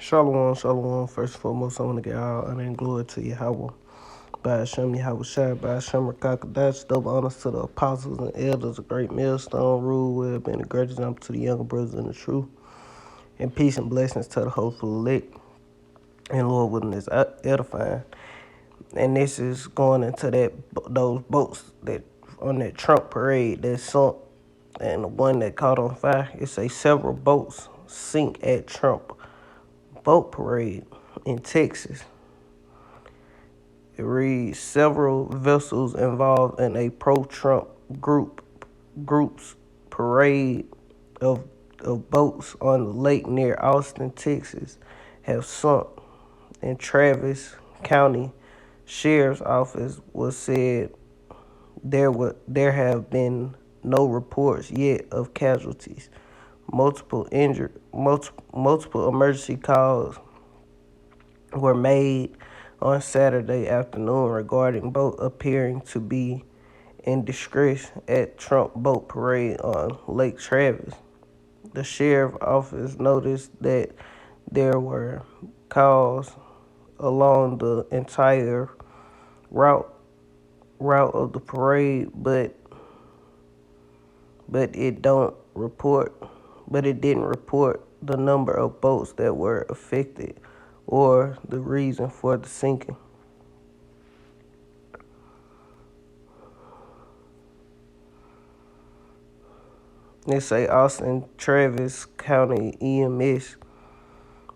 Shalom, shalom. First and foremost, I want to get all honor and glory to Yahweh. By Hashem, Yahweh Shai, by Hashem, Rakakadash, double honors to the apostles and elders, a great millstone rule, will have been a great example to the younger brothers in the truth, and peace and blessings to the hopeful elect, and Lord willing is edifying. And this is going into those boats that on that Trump parade that sunk, and the one that caught on fire. It say several boats sink at Trump boat parade in Texas. It reads several vessels involved in a pro-Trump group's parade of boats on the lake near Austin, Texas, have sunk. In Travis County Sheriff's Office was said there have been no reports yet of casualties. Multiple emergency calls were made on Saturday afternoon regarding boat appearing to be in distress at Trump boat parade on Lake Travis. The sheriff's office noticed that there were calls along the entire route of the parade, but it didn't report the number of boats that were affected or the reason for the sinking. They say Austin Travis County EMS,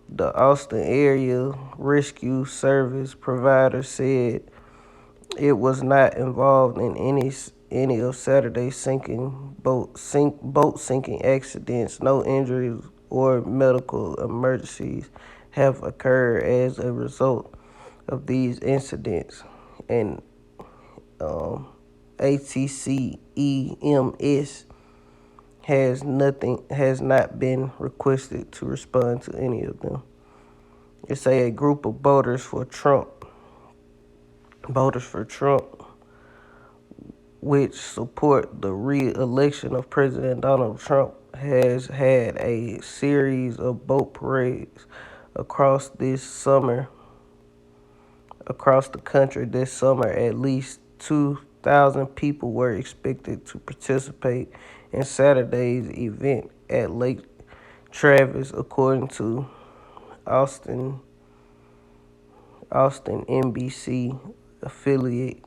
the Austin Area Rescue Service provider, said it was not involved in any of Saturday's boat sinking accidents. No injuries or medical emergencies have occurred as a result of these incidents, and ATC EMS has not been requested to respond to any of them. It's a group of voters for Trump, which support the re-election of President Donald Trump, has had a series of boat parades across the country this summer. At least 2,000 people were expected to participate in Saturday's event at Lake Travis, according to Austin NBC affiliate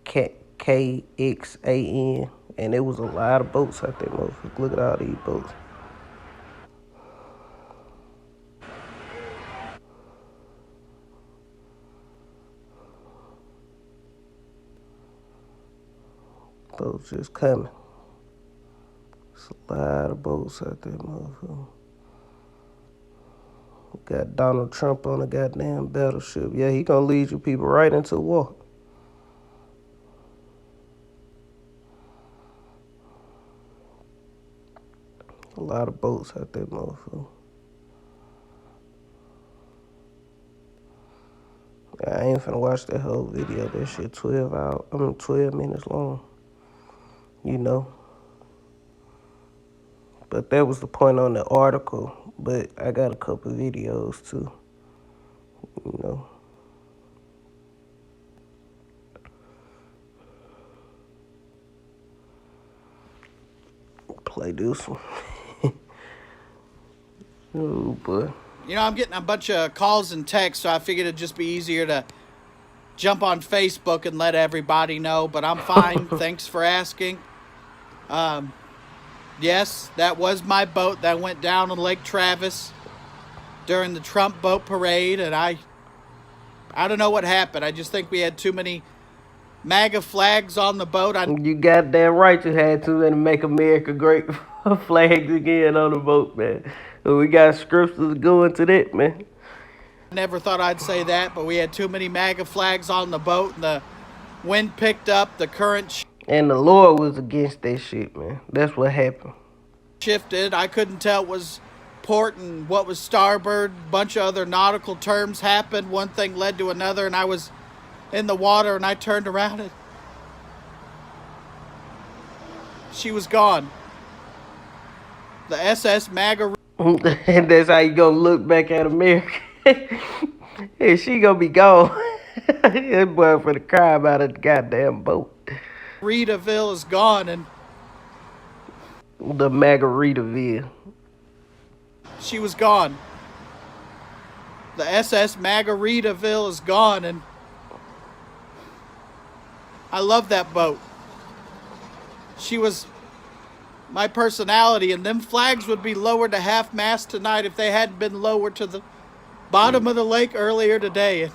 KXAN, and there was a lot of boats out there, motherfuckers. Look at all these boats. Boats just coming. It's a lot of boats out there, motherfucker. Got Donald Trump on a goddamn battleship. Yeah, he gonna lead you people right into war. A lot of boats out there, motherfucker. I ain't finna watch that whole video. That shit 12 minutes long. You know. But that was the point on the article. But I got a couple videos too. You know. Play this one. Oh boy. You know, I'm getting a bunch of calls and texts, so I figured it'd just be easier to jump on Facebook and let everybody know. But I'm fine. Thanks for asking. Yes, that was my boat that went down on Lake Travis during the Trump boat parade, and I don't know what happened. I just think we had too many MAGA flags on the boat. You goddamn right you had to, and make America great flags again on the boat, man. So we got scriptures going to that, man. I never thought I'd say that, but we had too many MAGA flags on the boat, and the wind picked up, the current And the Lord was against that shit, man. That's what happened. shifted. I couldn't tell what was port and what was starboard. A bunch of other nautical terms happened. One thing led to another, and I was in the water, and I turned around, and she was gone. The SS MAGA. And that's how you gonna look back at America. And she gonna be gone. That boy for the cry about a goddamn boat. Margaritaville is gone, and The Margaritaville. she was gone. The SS Margaritaville is gone, and I love that boat. She was my personality, and them flags would be lowered to half mast tonight if they hadn't been lowered to the bottom of the lake earlier today.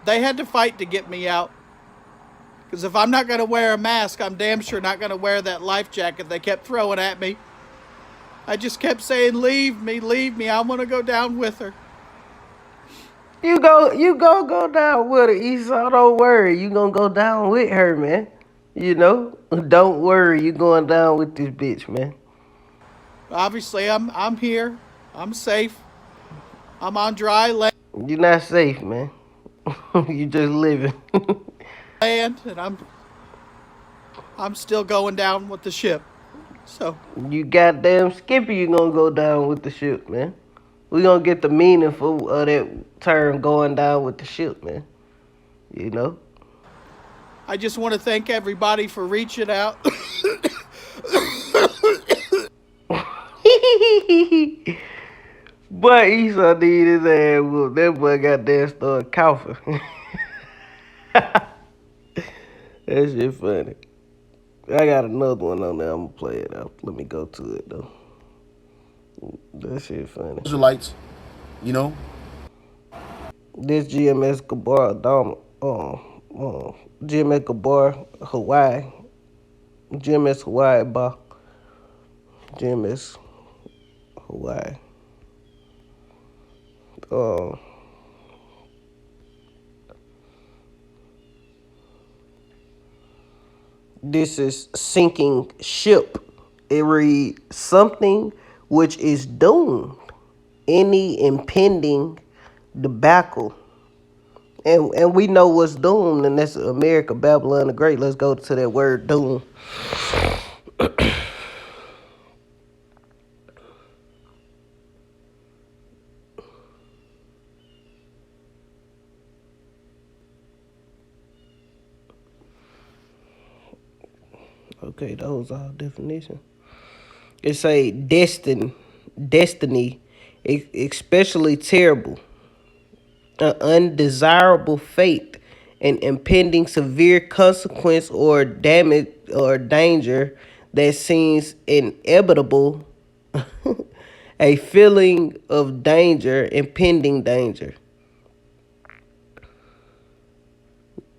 They had to fight to get me out. Because if I'm not going to wear a mask, I'm damn sure not going to wear that life jacket they kept throwing at me. I just kept saying, leave me, I want to go down with her. You go down with her, Esau. Don't worry. You gonna go down with her, man. You know? Don't worry, you going down with this bitch, man. Obviously, I'm here. I'm safe. I'm on dry You're not safe, man. You just living. land, and I'm still going down with the ship. So You goddamn Skippy, you gonna go down with the ship, man. We gonna get the meaningful of that term going down with the ship, man. You know? I just want to thank everybody for reaching out. But Esau need his ass whooped. That boy goddamn started coughing. That shit funny. I got another one on there. I'm gonna play it out. Let me go to it though. That shit funny. Israelites, you know. This GMS Gabar GMS Gabar Hawaii. GMS Hawaii ba. GMS Hawaii. This is sinking ship. It reads something which is doomed. Any impending debacle. And we know what's doomed, and that's America, Babylon the Great. Let's go to that word doom. Okay, those are definitions. It's a destiny, especially terrible, an undesirable fate, an impending severe consequence or damage or danger that seems inevitable, a feeling of danger, impending danger.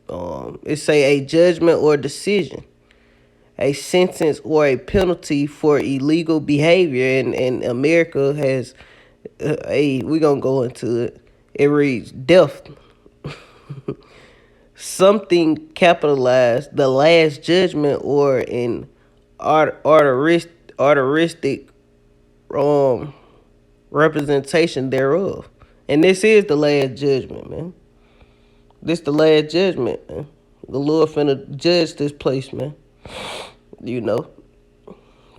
It's a judgment or decision, a sentence or a penalty for illegal behavior, and America has we're gonna go into it. It reads death. Something capitalized, the last judgment or an artistic representation thereof. And this is the last judgment, man. This the last judgment, man. The Lord finna judge this place, man. You know.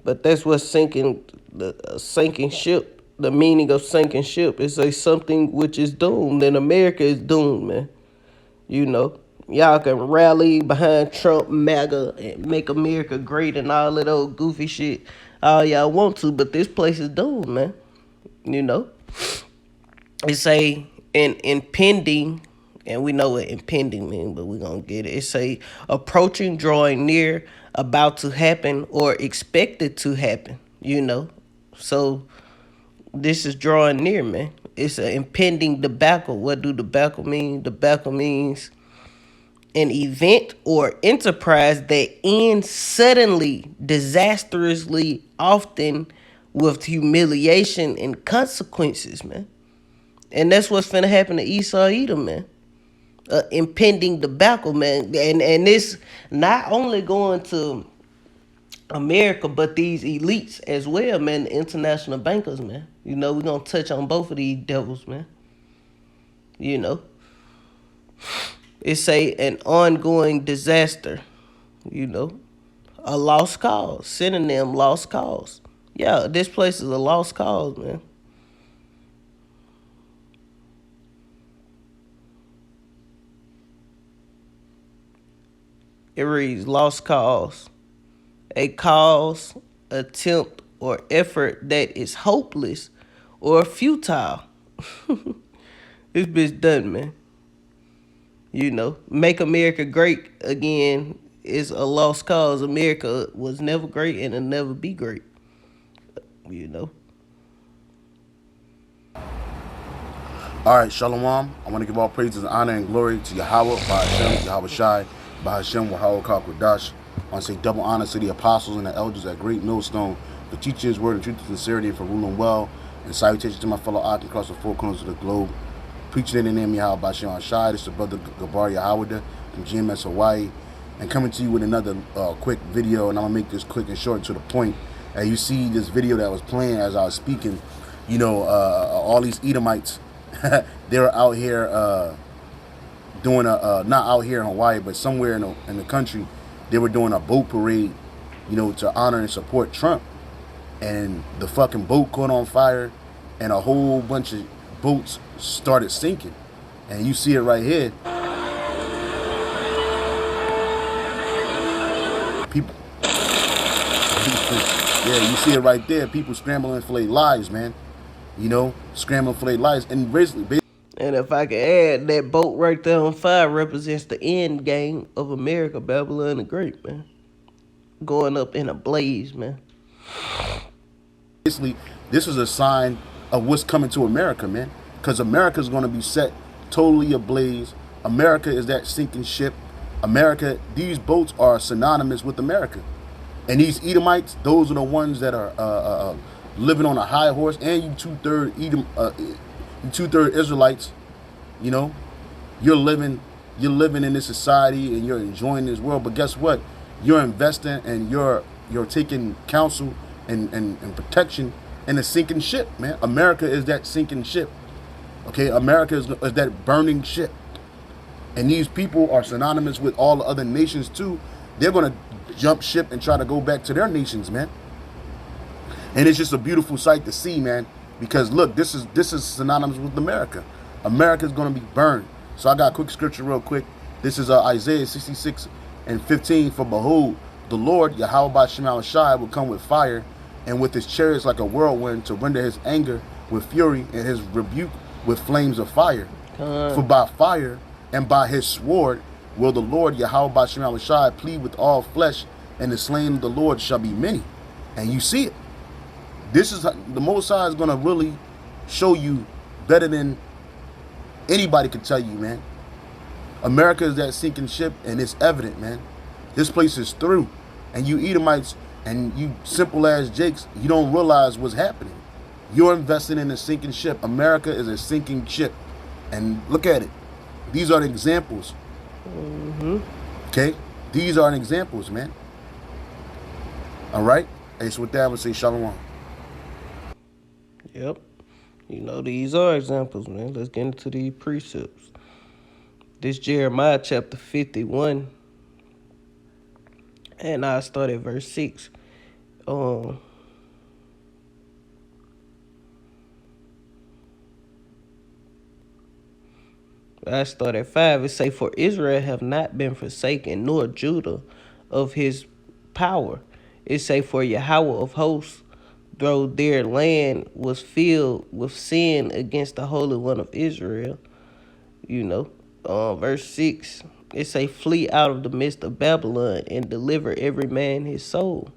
But that's what's sinking the sinking ship. The meaning of sinking ship is a something which is doomed, and America is doomed, man. You know, y'all can rally behind Trump, MAGA, and make America great and all that old goofy shit all y'all want to, but this place is doomed, man. You know, it's an impending, and we know what impending means, but we're gonna get it. It's a approaching, drawing near, about to happen, or expected to happen. You know, so this is drawing near, man. It's an impending debacle. What do debacle mean? Debacle means an event or enterprise that ends suddenly, disastrously, often with humiliation and consequences, man. And that's what's finna happen to Esau Edom, man. Impending debacle, man. And this not only going to America, but these elites as well, man. The international bankers, man. You know, we're gonna touch on both of these devils, man. You know. It's an ongoing disaster, you know. A lost cause. Synonym lost cause. Yeah, this place is a lost cause, man. It reads lost cause. A cause, attempt, or effort that is hopeless or futile. This bitch done, man. You know, make America great again is a lost cause. America was never great and it'll never be great. You know. All right, Shalom. I want to give all praises, honor, and glory to Yahweh, by Hashem, Yahweh Shai, by Hashem, Wahawah Kakwadash. I want to say double honor to the apostles and the elders at Great Millstone for teaching his word and truth and sincerity and for ruling well. And salutations to my fellow Ak across the four corners of the globe. Preaching in the name of Yahweh by Hashem Shai. This is the brother Gabar Yahweh from GMS Hawaii. And coming to you with another quick video. And I'm going to make this quick and short to the point. And you see this video that was playing as I was speaking. You know, all these Edomites. They're out here doing not out here in Hawaii, but somewhere in the country. They were doing a boat parade, you know, to honor and support Trump. And the fucking boat caught on fire, and a whole bunch of boats started sinking. And you see it right here. People, yeah, you see it right there. People scrambling for their lives, man. You know, scrambling for their lives. And basically, and if I could add, that boat right there on fire represents the end game of America, Babylon the Great, man. Going up in a blaze, man. Basically, this is a sign of what's coming to America, man. Because America is going to be set totally ablaze. America is that sinking ship. America, these boats are synonymous with America. And these Edomites, those are the ones that are living on a high horse. And you two-third Israelites, you know, you're living in this society and you're enjoying this world. But guess what? You're investing and you're taking counsel and protection in a sinking ship, man. America is that sinking ship. Okay, America is that burning ship. And these people are synonymous with all the other nations too. They're gonna jump ship and try to go back to their nations, man. And it's just a beautiful sight to see, man. Because look, this is synonymous with America. America is gonna be burned. So I got a quick scripture real quick. This is Isaiah 66:15. For behold, the Lord Yahweh Ba'Shem Shai will come with fire, and with his chariots like a whirlwind, to render his anger with fury and his rebuke with flames of fire. For by fire and by his sword will the Lord Yahweh Ba'Shem Shai plead with all flesh, and the slain of the Lord shall be many. And you see it. This is the Most High is gonna really show you better than anybody could tell you, man. America is that sinking ship, and it's evident, man. This place is through. And you Edomites and you simple ass Jakes, you don't realize what's happening. You're investing in a sinking ship. America is a sinking ship. And look at it. These are the examples. Okay? These are the examples, man. All right? Hey, so with that, I would say shalom. Yep. You know, these are examples, man. Let's get into these precepts. This Jeremiah chapter 51. And I start at verse 6. I start at 5. It say, for Israel have not been forsaken, nor Judah of his power. It say, for Yahweh of hosts, though their land was filled with sin against the Holy One of Israel. You know, verse 6. It say, flee out of the midst of Babylon and deliver every man his soul.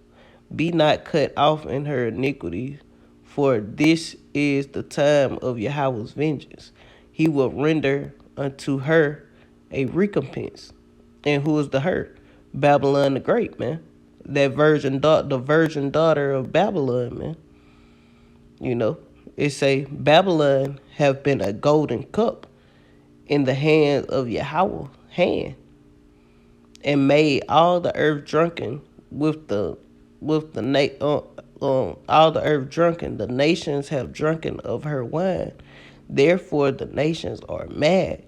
Be not cut off in her iniquity, for this is the time of Yahweh's vengeance. He will render unto her a recompense. And who is the her? Babylon the Great, man. That the virgin daughter of Babylon, man. You know, it say Babylon have been a golden cup in the hand of Yahweh hand, and made all the earth drunken with the all the earth drunken. The nations have drunken of her wine. Therefore the nations are mad.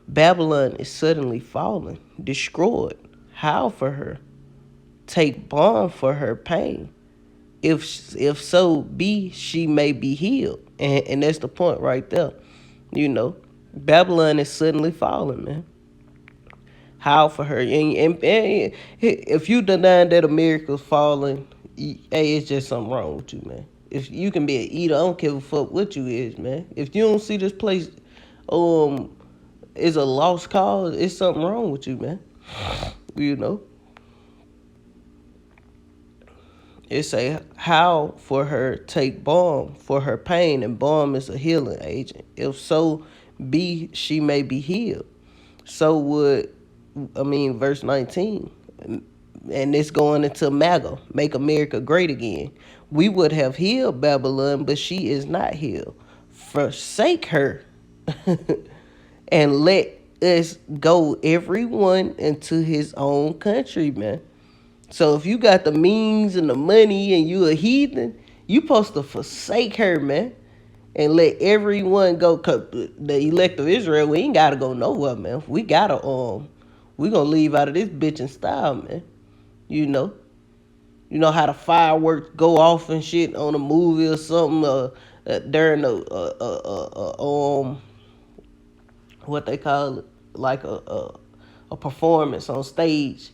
Babylon is suddenly fallen, destroyed. Howl for her. Take balm for her pain. if so be she may be healed. And that's the point right there. You know, Babylon is suddenly falling, man. How for her? And if you deny that America's falling, hey, it's just something wrong with you, man. If you can be an eater, I don't give a fuck what you is, man. If you don't see this place, um, is a lost cause, it's something wrong with you, man. You know, it's a how for her take balm for her pain, and balm is a healing agent. If so be she may be healed. So would, verse 19, and it's going into MAGA, make America great again. We would have healed Babylon, but she is not healed. Forsake her and let us go everyone into his own country, man. So if you got the means and the money and you a heathen, you supposed to forsake her, man, and let everyone go. 'Cause the elect of Israel, we ain't gotta go nowhere, man. We gonna leave out of this bitch in style, man. You know, you know how the fireworks go off and shit on a movie or something, during what they call it, like a performance on stage.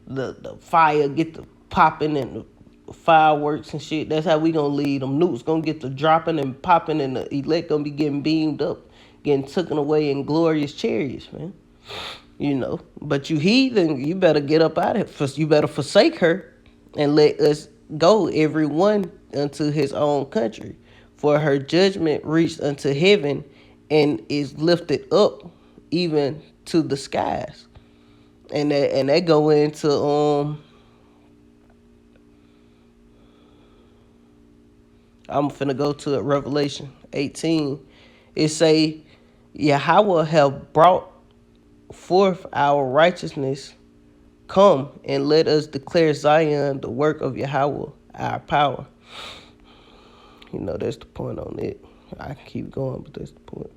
The fire get to popping and the fireworks and shit. That's how we gonna lead them. Nukes gonna get to dropping and popping, and the elect gonna be getting beamed up, getting taken away in glorious chariots, man. You know, but you heathen, you better get up out of it. You better forsake her and let us go, everyone, unto his own country. For her judgment reached unto heaven and is lifted up even to the skies. And they go into I'm finna go to Revelation 18. It say Yahweh have brought forth our righteousness. Come and let us declare Zion the work of Yahweh, our power. You know, that's the point on it. I can keep going, but that's the point.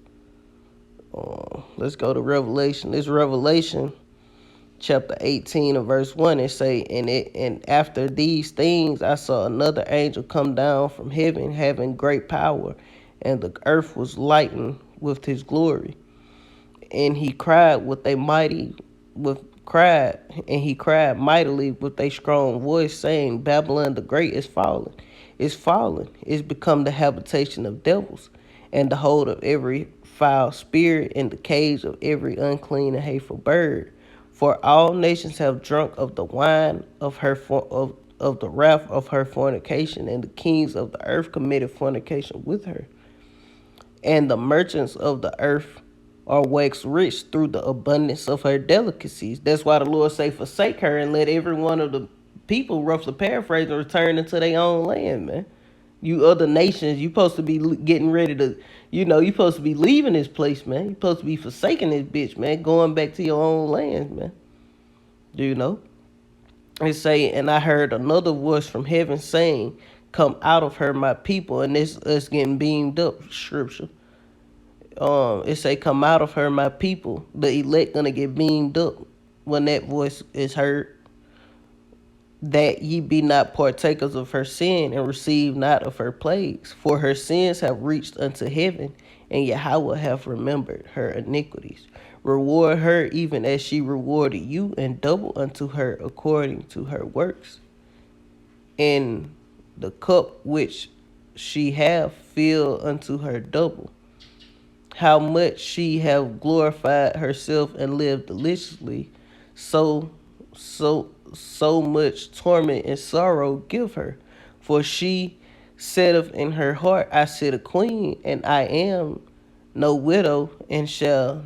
Let's go to Revelation. This Revelation chapter 18 and verse 1. It say, and after these things I saw another angel come down from heaven, having great power, and the earth was lightened with his glory. And he cried mightily with a strong voice, saying, Babylon the great is fallen, is become the habitation of devils, and the hold of every foul spirit, and the cage of every unclean and hateful bird. For all nations have drunk of the wine of the wrath of her fornication, and the kings of the earth committed fornication with her. And the merchants of the earth are waxed rich through the abundance of her delicacies. That's why the Lord say, forsake her and let every one of the people, roughly paraphrasing, return into their own land, man. You other nations, you supposed to be getting ready to, you supposed to be leaving this place, man. You supposed to be forsaking this bitch, man, going back to your own land, man. Do you know? It say, and I heard another voice from heaven saying, come out of her, my people. And this us getting beamed up, scripture. It say, come out of her, my people. The elect gonna get beamed up when that voice is heard. That ye be not partakers of her sin, and receive not of her plagues. For her sins have reached unto heaven, and Yahweh hath remembered her iniquities. Reward her even as she rewarded you, and double unto her according to her works. And the cup which she hath filled unto her double. How much she have glorified herself and lived deliciously, so much torment and sorrow give her. For she saith in her heart, I sit a queen, and I am no widow, and shall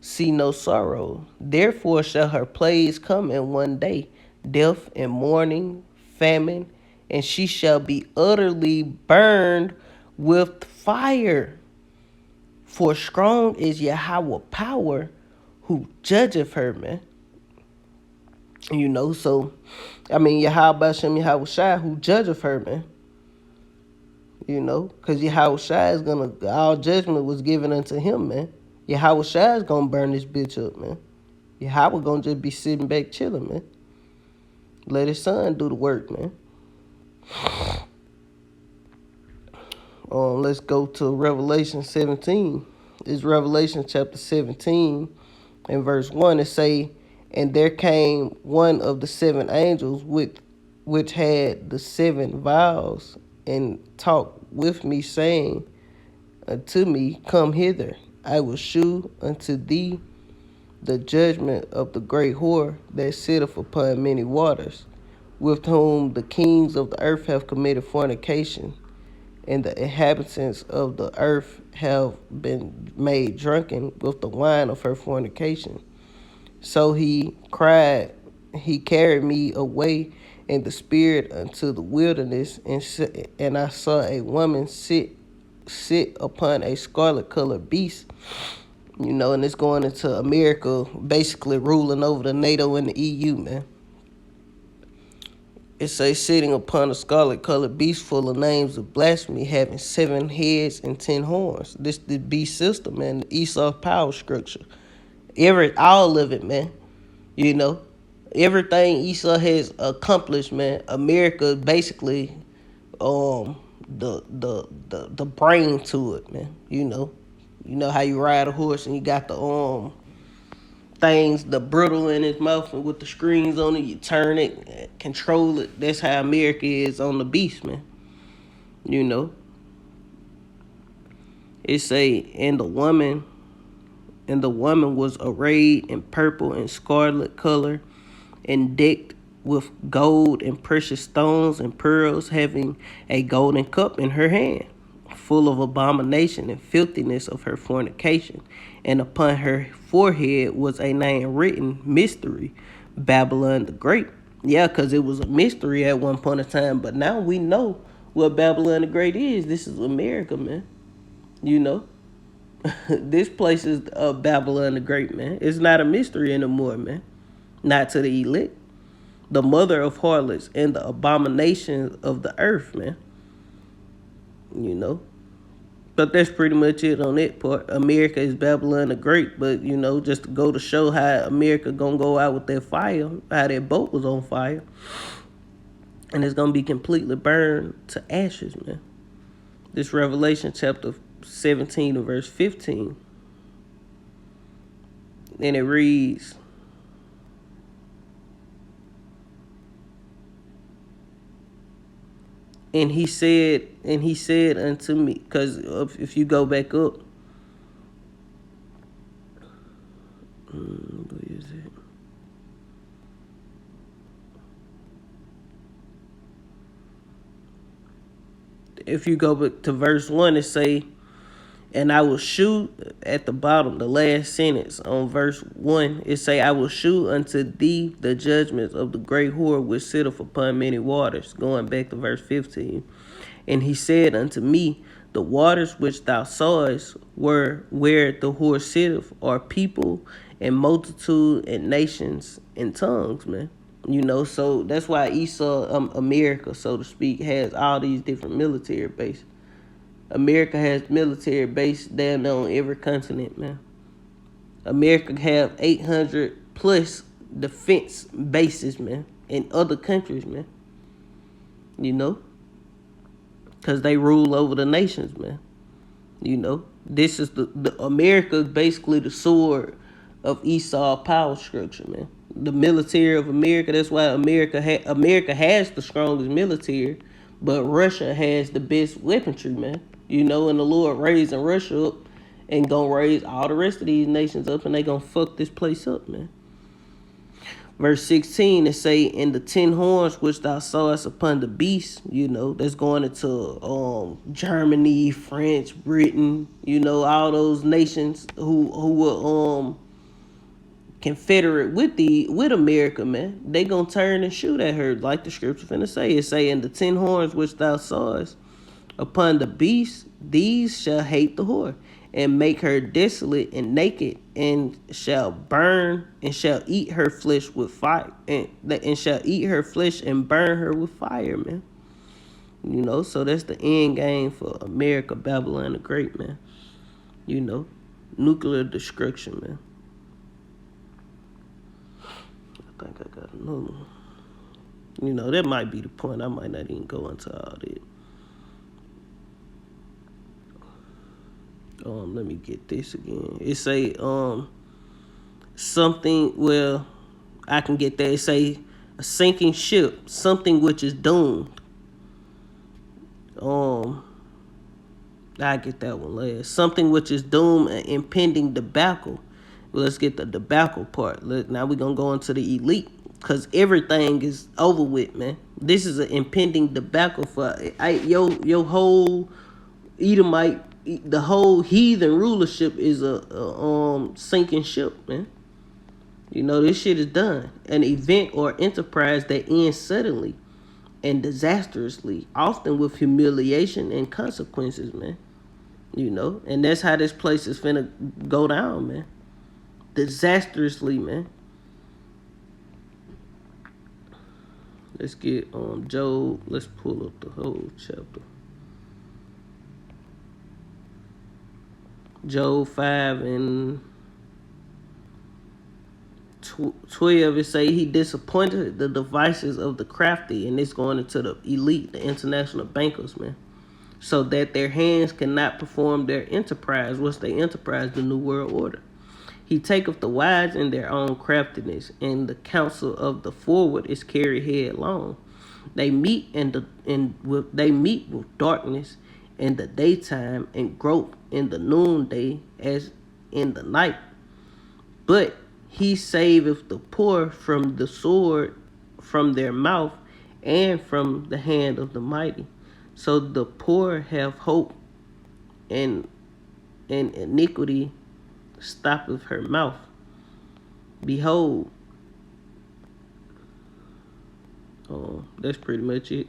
see no sorrow. Therefore shall her plagues come in one day, death and mourning, famine, and she shall be utterly burned with fire. For strong is Yahweh power, who judgeth her, man. So, Yahweh Shem Yahweh Shai, who judgeth her, man. Because Yahweh Shai is all judgment was given unto him, man. Yahweh Shai is gonna burn this bitch up, man. Yahweh gonna just be sitting back chilling, man. Let his son do the work, man. Let's go to Revelation 17. It's Revelation chapter 17 and verse 1. It say, and there came one of the seven angels which had the seven vials, and talked with me, saying unto me, come hither, I will shew unto thee the judgment of the great whore that sitteth upon many waters, with whom the kings of the earth have committed fornication, and the inhabitants of the earth have been made drunken with the wine of her fornication. So he cried, he carried me away in the spirit unto the wilderness, and I saw a woman sit upon a scarlet colored beast, and it's going into America, basically ruling over the NATO and the EU, man. It says, sitting upon a scarlet colored beast full of names of blasphemy, having 7 heads and 10 horns. This the beast system, man, the Esau power structure. All of it, man. Everything Esau has accomplished, man. America basically the brain to it, man. You know how you ride a horse and you got the things, the brittle in his mouth, and with the screens on it, you turn it, control it. That's how America is on the beast, man. You know. It say, and the woman was arrayed in purple and scarlet color, and decked with gold and precious stones and pearls, having a golden cup in her hand, full of abomination and filthiness of her fornication. And upon her forehead was a name written, Mystery, Babylon the Great. Yeah, because it was a mystery at one point in time, but now we know what Babylon the Great is. This is America, man. You know? This place is Babylon the Great, man. It's not a mystery anymore, man. Not to the elect. The mother of harlots and the abominations of the earth, man. You know? But that's pretty much it on that part. America is Babylon the Great, but, just to go to show how America gonna go out with that fire, how that boat was on fire, and it's gonna be completely burned to ashes, man. This Revelation chapter 17 and verse 15. And it reads, and he said unto me, because if you go back up, where is it? If you go back to verse 1, it say, and I will shew at the bottom, the last sentence on verse 1, it say, I will shew unto thee the judgments of the great whore which sitteth upon many waters. Going back to verse 15. And he said unto me, the waters which thou sawest were where the whore sitteth are people and multitude and nations and tongues, man. So that's why Esau, America, so to speak, has all these different military bases. America has military base down there on every continent, man. America have 800 plus defense bases, man, in other countries, man. Because they rule over the nations, man. This is the America is basically the sword of Esau power structure, man. The military of America. That's why America has the strongest military, but Russia has the best weaponry, man. And the Lord raising Russia up and gonna raise all the rest of these nations up, and they gonna fuck this place up, man. Verse 16, it say, and the 10 horns which thou sawest upon the beast, that's going into Germany, France, Britain, all those nations who were confederate with America, man. They gonna turn and shoot at her, like the scripture finna say. It say, and the 10 horns which thou sawest upon the beast, these shall hate the whore, and make her desolate and naked, and shall burn, and shall eat her flesh with fire, and shall eat her flesh and burn her with fire, man. So that's the end game for America, Babylon the Great, man. Nuclear destruction, man. I think I got another one. You know, that might be the point. I might not even go into all that. Let me get this again. It say something. Well, I can get that. It say a sinking ship, something which is doomed. I get that one last. Something which is doomed, an impending debacle. Well, let's get the debacle part. Look, now we're gonna go into the elite, cause everything is over with, man. This is an impending debacle for your whole Edomite, the whole heathen rulership is a sinking ship, man. You know, this shit is done. An event or enterprise that ends suddenly and disastrously, often with humiliation and consequences, man. You know, and that's how this place is finna go down, man. Disastrously, man. Let's get Job. Let's pull up the whole chapter. Job 5 and 12, it say he disappointed the devices of the crafty, and it's going into the elite, the international bankers, man, so that their hands cannot perform their enterprise. What's their enterprise? The New World Order. He taketh the wise in their own craftiness, and the counsel of the forward is carried headlong. They meet they meet with darkness in the daytime, and grope in the noonday as in the night. But he saveth the poor from the sword, from their mouth, and from the hand of the mighty. So the poor have hope, and iniquity stoppeth her mouth. Behold, that's pretty much it.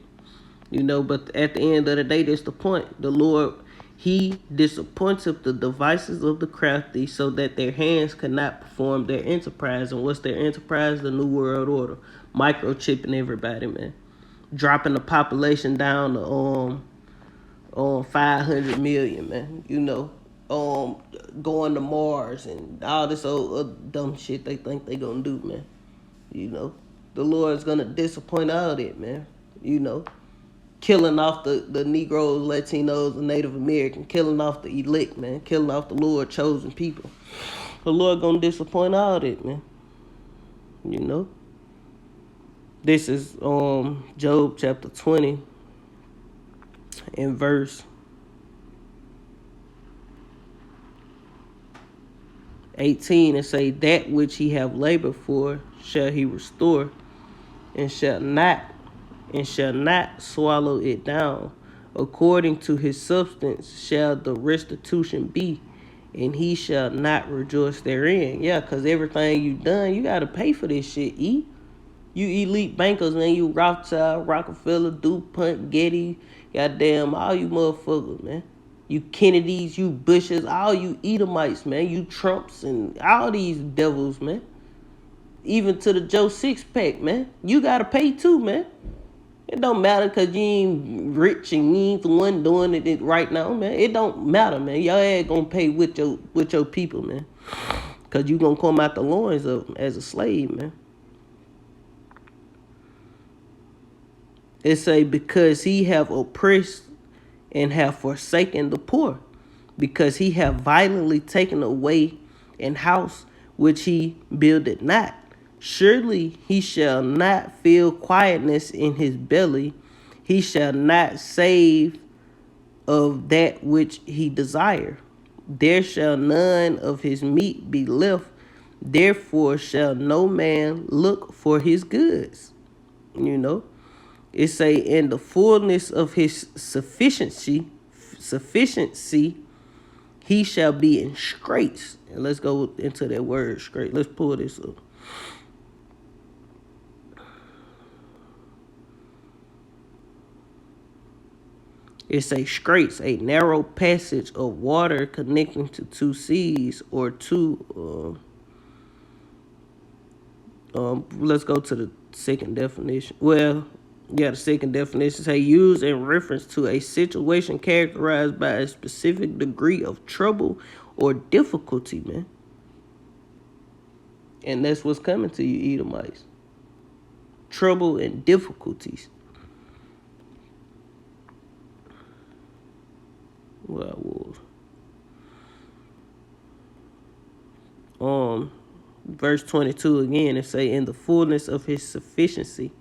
You know, but at the end of the day, that's the point. The Lord, he disappointeth the devices of the crafty, so that their hands cannot perform their enterprise. And what's their enterprise? The New World Order. Microchipping everybody, man. Dropping the population down to 500 million, man. You know, going to Mars and all this old dumb shit they think they gonna do, man. You know, the Lord's gonna disappoint all that, man. You know, killing off the Negroes, Latinos, and Native American, killing off the elect, man, killing off the Lord chosen people. The Lord gonna disappoint all that, man. You know. This is Job chapter 20 and verse 18. And say, that which he have labored for shall he restore, and shall not swallow it down. According to his substance shall the restitution be, and he shall not rejoice therein. Yeah, because everything you done, you got to pay for this shit, E. You elite bankers, man. You Rothschild, Rockefeller, DuPont, Getty, goddamn, all you motherfuckers, man. You Kennedys, you Bushes, all you Edomites, man. You Trumps and all these devils, man. Even to the Joe Six-Pack, man. You got to pay too, man. It don't matter because you ain't rich and you ain't the one doing it right now, man. It don't matter, man. Your ass gonna pay with your people, man. Because you gonna come out the loins of them as a slave, man. It say, because he have oppressed and have forsaken the poor, because he have violently taken away an house which he builded not. Surely he shall not feel quietness in his belly. He shall not save of that which he desire. There shall none of his meat be left. Therefore shall no man look for his goods. You know, it say, in the fullness of his sufficiency, he shall be in straits. And let's go into that word straight. Let's pull this up. It's a straits, a narrow passage of water connecting to two seas, or two. Let's go to the second definition. Well, yeah, the second definition say, used in reference to a situation characterized by a specific degree of trouble or difficulty, man. And that's what's coming to you, Edomites. trouble and difficulties. Well, verse 22 again, it say, in the fullness of his sufficiency,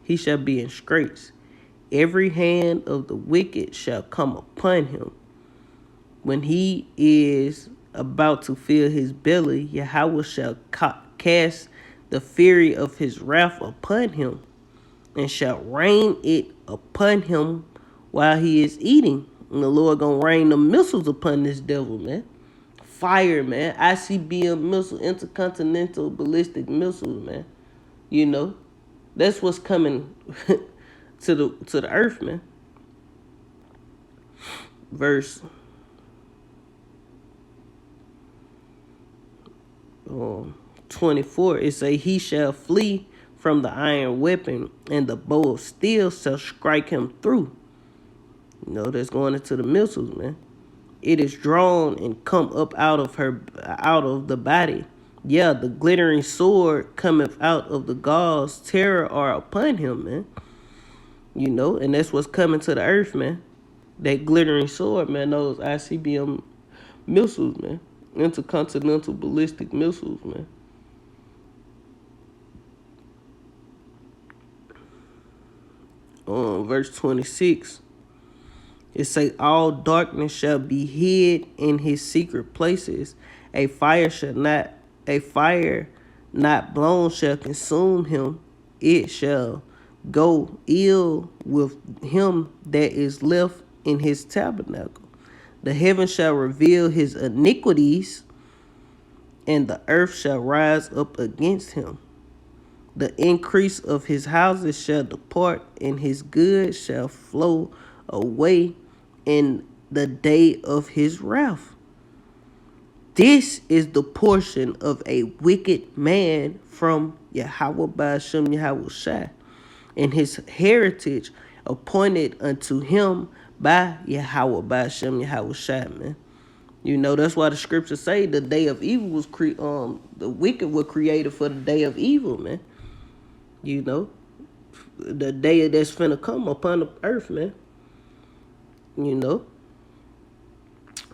he shall be in straits. Every hand of the wicked shall come upon him. When he is about to fill his belly, Yahweh shall cast the fury of his wrath upon him, and shall rain it upon him while he is eating. And the Lord gonna rain the missiles upon this devil, man. Fire, man. ICBM missile, intercontinental ballistic missiles, man. You know, that's what's coming to the earth, man. Verse 24, it say, he shall flee from the iron weapon, and the bow of steel shall strike him through. You know, that's going into the missiles, man. It is drawn and come up out of the body. Yeah, the glittering sword cometh out of the God's terror are upon him, man. You know, and that's what's coming to the earth, man. That glittering sword, man, those ICBM missiles, man. Intercontinental ballistic missiles, man. Verse 26, it say, all darkness shall be hid in his secret places. A fire not blown shall consume him. It shall go ill with him that is left in his tabernacle. The heaven shall reveal his iniquities, and the earth shall rise up against him. The increase of his houses shall depart, and his goods shall flow away in the day of his wrath. This is the portion of a wicked man from Yahweh Ba'ashem Yahweh Shai, and his heritage appointed unto him by Yahweh Ba'ashem Yahweh Shai, man. You know, that's why the scriptures say the day of evil was the wicked were created for the day of evil, man. You know, the day that's finna come upon the earth, man. You know,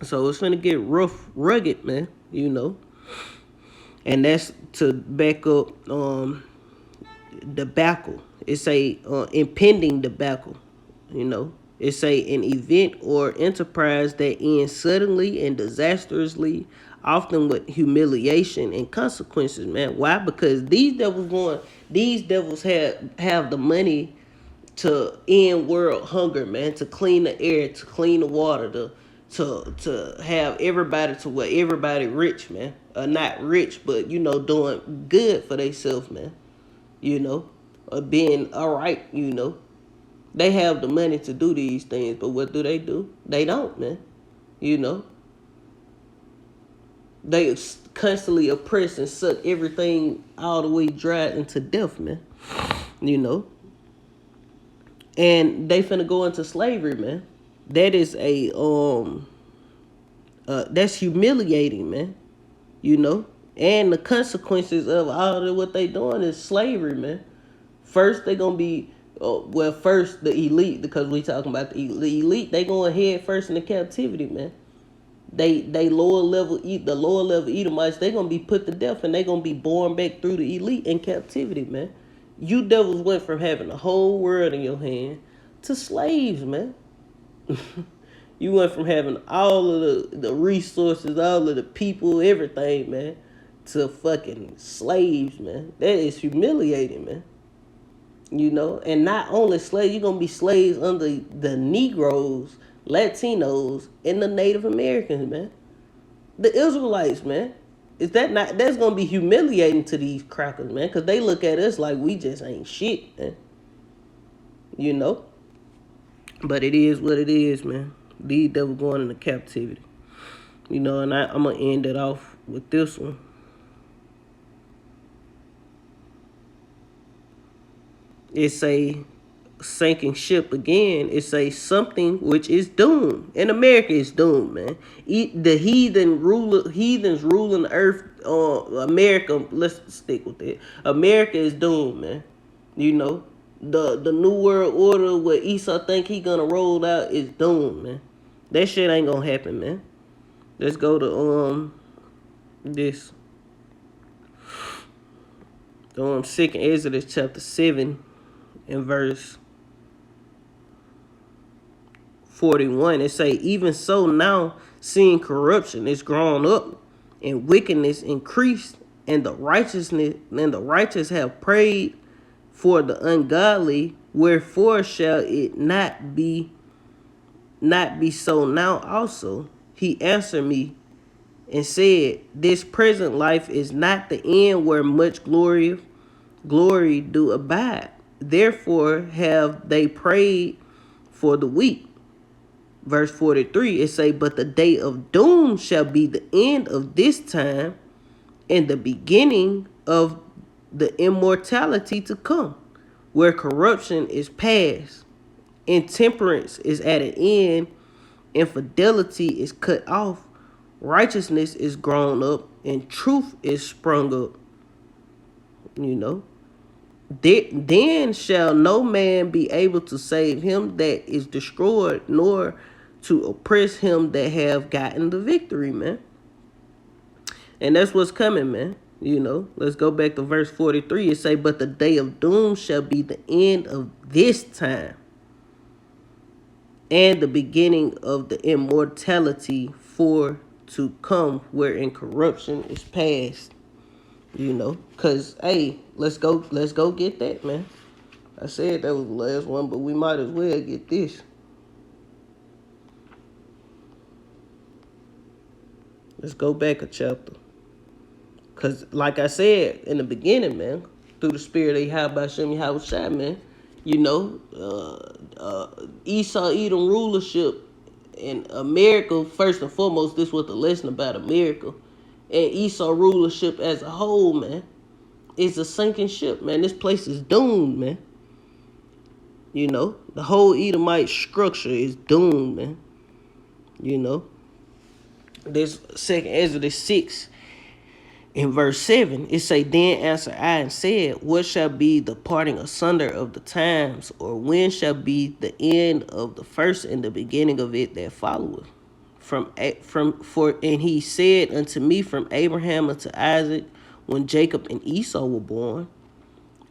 so it's finna get rough, rugged, man. You know, and that's to back up debacle. It's a impending debacle. You know, it's an event or enterprise that ends suddenly and disastrously, often with humiliation and consequences, man. Why? Because these devils have the money to end world hunger, man, to clean the air, to clean the water, to have everybody to where everybody rich, man. Not rich, but you know, doing good for themselves, man. You know, or being alright, you know. They have the money to do these things, but what do? They don't, man. You know. They constantly oppress and suck everything all the way dry into death, man. You know. And they finna go into slavery, man. That is that's humiliating, man. You know. And the consequences of all of what they doing is slavery, man. First, they gonna be first the elite, because we talking about the elite. They going head first into captivity, man. The lower level Edomites, they gonna be put to death, and they gonna be born back through the elite in captivity, man. You devils went from having the whole world in your hand to slaves, man. You went from having all of the resources, all of the people, everything, man, to fucking slaves, man. That is humiliating, man. You know, and not only slaves, you're gonna be slaves under the Negroes, Latinos, and the Native Americans, man. The Israelites, man. Is that not? That's gonna be humiliating to these crackers, man, because they look at us like we just ain't shit, man. You know. But it is what it is, man. These devils going into captivity. You know, and I'm gonna end it off with this one. It's a sinking ship again. It's a something which is doomed. And America is doomed, man. The heathens ruling the earth. America, let's stick with it. America is doomed, man. You know, the new world order where Esau think he gonna roll out is doomed, man. That shit ain't gonna happen, man. Let's go to this. Second Exodus chapter 7 and verse 41. It say, even so now, seeing corruption is grown up, and wickedness increased, and the righteous have prayed for the ungodly, wherefore shall it not be so now also? He answered me and said, this present life is not the end where much glory do abide. Therefore have they prayed for the weak. Verse 43, it say, but the day of doom shall be the end of this time, and the beginning of the immortality to come, where corruption is past, intemperance is at an end, infidelity is cut off, righteousness is grown up, and truth is sprung up. You know, then shall no man be able to save him that is destroyed, nor to oppress him that have gotten the victory, man. And that's what's coming, man. You know, let's go back to verse 43. It say, but the day of doom shall be the end of this time, and the beginning of the immortality for to come, wherein corruption is past. You know, cause hey, let's go get that, man. I said that was the last one, but we might as well get this. Let's go back a chapter. Cause like I said in the beginning, man, through the spirit of Yahweh Shem Yahweh Shai, man, you know, Esau Edom rulership in America, first and foremost, this was the lesson about America. And Esau rulership as a whole, man, is a sinking ship, man. This place is doomed, man. You know, the whole Edomite structure is doomed, man. You know, this second Exodus 6 in verse 7, it say, then answered I and said, what shall be the parting asunder of the times, or when shall be the end of the first and the beginning of it that followeth? And he said unto me, from Abraham unto Isaac, when Jacob and Esau were born,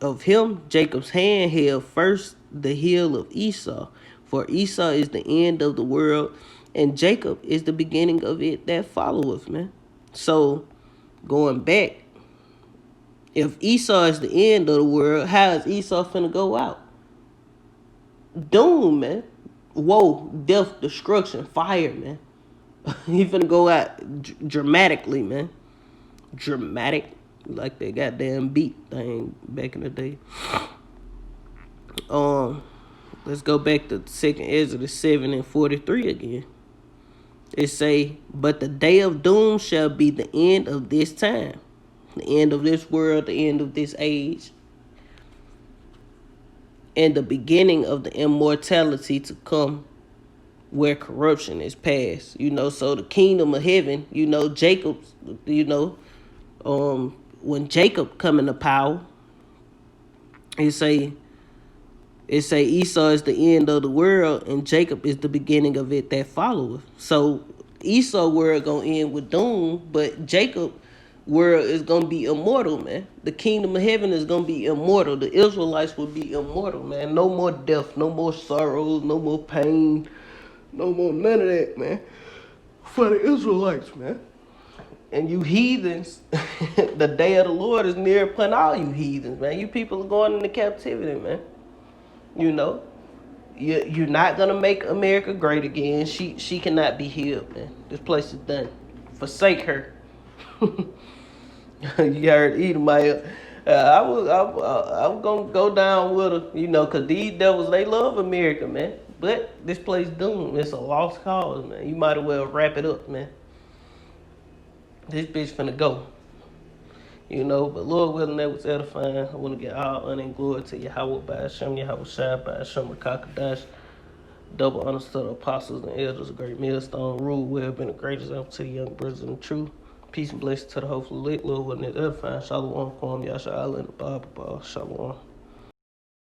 of him Jacob's hand held first the heel of Esau, for Esau is the end of the world, and Jacob is the beginning of it that followeth, man. So going back, if Esau is the end of the world, how is Esau finna go out? Doom, man. Woe, death, destruction, fire, man. He finna go out dramatically, man. Dramatic, like that goddamn beat thing back in the day. Let's go back to 2nd Exodus 7 and 43 again. It say, but the day of doom shall be the end of this time, the end of this world, the end of this age, and the beginning of the immortality to come, where corruption is past. You know, so the kingdom of heaven, you know, Jacob's, you know, when Jacob come into power, it say Esau is the end of the world, and Jacob is the beginning of it that followeth. So Esau world gonna end with doom, but Jacob world is gonna be immortal, man. The kingdom of heaven is gonna be immortal. The Israelites will be immortal, man. No more death, no more sorrows, no more pain, no more none of that, man. For the Israelites, man. And you heathens, the day of the Lord is near upon all you heathens, man. You people are going into captivity, man. You know, you're not gonna make America great again. She cannot be healed, man. This place is done. Forsake her. You heard Edomite. I was gonna go down with her, you know, cause these devils, they love America, man. But this place doomed. It's a lost cause, man. You might as well wrap it up, man. This bitch finna go. You know, but Lord willing, that was edifying. I want to get all honor and glory to Yahweh by Hashem, Yahweh Shai by Hashem Rakakadash. Double honors to the apostles and elders of Great Millstone. Rule well, been a great example to the young brothers in the truth. Peace and blessings to the hopefully lit. Lord willing, that edifying. Shalom, Kwam, Yasha Allah, and the Bible. Shalom.